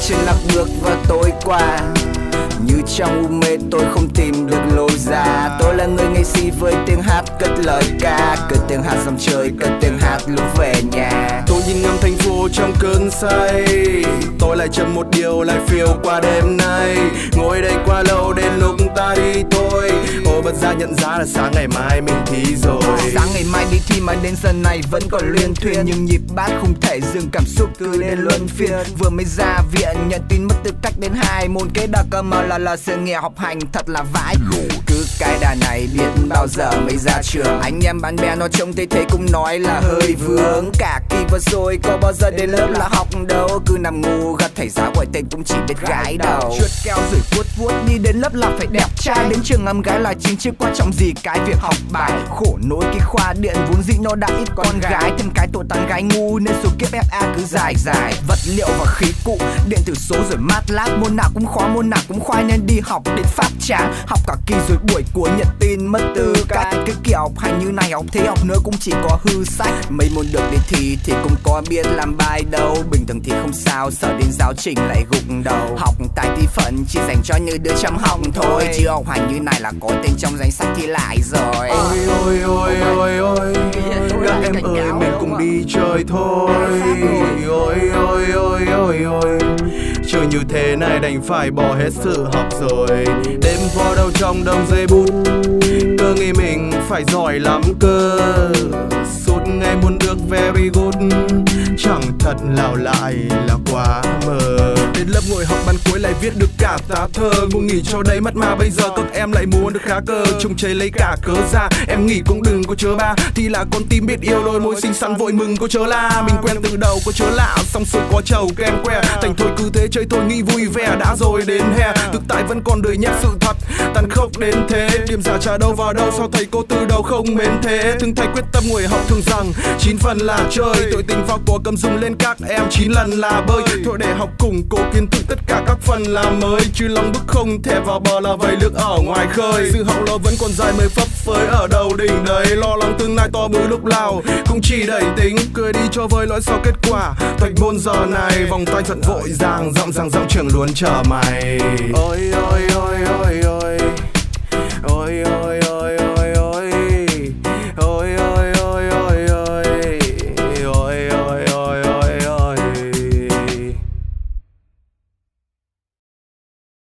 trên lạc bước và tối qua. Như trong u mê tôi không tìm được lối ra. Tôi là người nghệ sĩ với tiếng hát cất lời ca, cất tiếng hát dòng trời, cất tiếng hát lúc về nhà. Tôi nhìn ngắm thành phố trong cơn say, tôi lại chậm một điều lại phiêu qua đêm nay. Ngồi đây quá lâu đến lúc ta đi thôi. Ôi bật ra nhận ra là sáng ngày mai mình thi rồi. Sáng ngày mai đi thi mà đến giờ này vẫn còn luyên thuyên. Nhưng nhịp bát không thể dừng, cảm xúc cứ lên luân phiên. Vừa mới ra viện nhận tin mất tư cách đến 2 môn kế đặc cơ mà là sự nghiệp học hành thật là vãi. Cứ cái đà này biết bao giờ mới ra trường. Anh em bạn bè nó trông thấy thế cũng nói là hơi vướng. Cả kỳ vừa rồi có bao giờ đến lớp là học đâu. Cứ nằm ngu gật thầy giáo gọi tên cũng chỉ biết gái đầu. Chuột keo rồi vuốt vuốt đi đến lớp là phải đẹp trai. Đến trường ngắm gái là chính chứ quan trọng gì cái việc học bài. Khổ nỗi cái khoa điện vốn dĩ nó đã ít con gái. Thêm cái tội tán gái ngu nên số kiếp FA cứ dài dài. Vật liệu và khí cụ, điện tử số rồi mát lát. Môn nào cũng khó, môn nào cũng khoai nên đi học đến phát chán. Học cả kỳ rồi buổi cuối nhận tin mất tư cách. Cái kiểu học hành như này học thế học nữa cũng chỉ có hư sách. Mấy môn được đi thi thì cũng có biết làm bài đâu. Bình thường thì không sao, sợ đến giáo trình lại gục đầu. Học tại thi phận chỉ dành cho những đứa chăm học thôi. Chứ học hành như này là có tên trong danh sách thi lại rồi. Ôi ôi ôi ôi ôi, các em ơi mình cùng đi chơi thôi. Ôi ôi ôi ôi ôi, chơi như thế này đành phải bỏ hết sự học rồi. Đêm vào đâu trong đông giây bút, cơ nghĩ mình phải giỏi lắm cơ. Suốt ngày muốn được very good, chẳng thật nào lại là quá mờ. Đến lớp ngồi học ban cuối lại viết được cả tá thơ. Ngủ nghỉ cho đấy mất mà bây giờ các em lại muốn được khá cơ. Chung chơi lấy cả cớ ra, em nghỉ cũng đừng có chớ ba. Thì là con tim biết yêu đôi môi xinh xắn vội mừng có chớ la. Mình quen từ đầu có chớ lạ, xong xuôi có chầu kem que. Thành thôi cứ thế chơi thôi nghĩ vui vẻ đã rồi đến hè. Thực tại vẫn còn đời nhắc sự thật, tàn khốc đến thế. Điểm giả trả đâu vào đâu, sao thầy cô từ đầu không mến thế. Thường thầy quyết tâm ngồi học thường rằng 9 phần là chơi. Tội tình vào của cầm dùng lên các em 9 lần là bơi. Thôi để học củng cố kiến thức tất cả các phần là mới. Chứ lòng bức không thể vào bờ là vầy nước ở ngoài khơi. Sự học lo vẫn còn dài mới phấp phới ở đầu đỉnh đấy. Lo lắng tương lai to bự lúc nào cũng chỉ đẩy tính. Cười đi cho vơi lỗi sau kết quả toạch môn giờ này. Vòng tay thật vội ràng, giọng trường luôn chờ mày.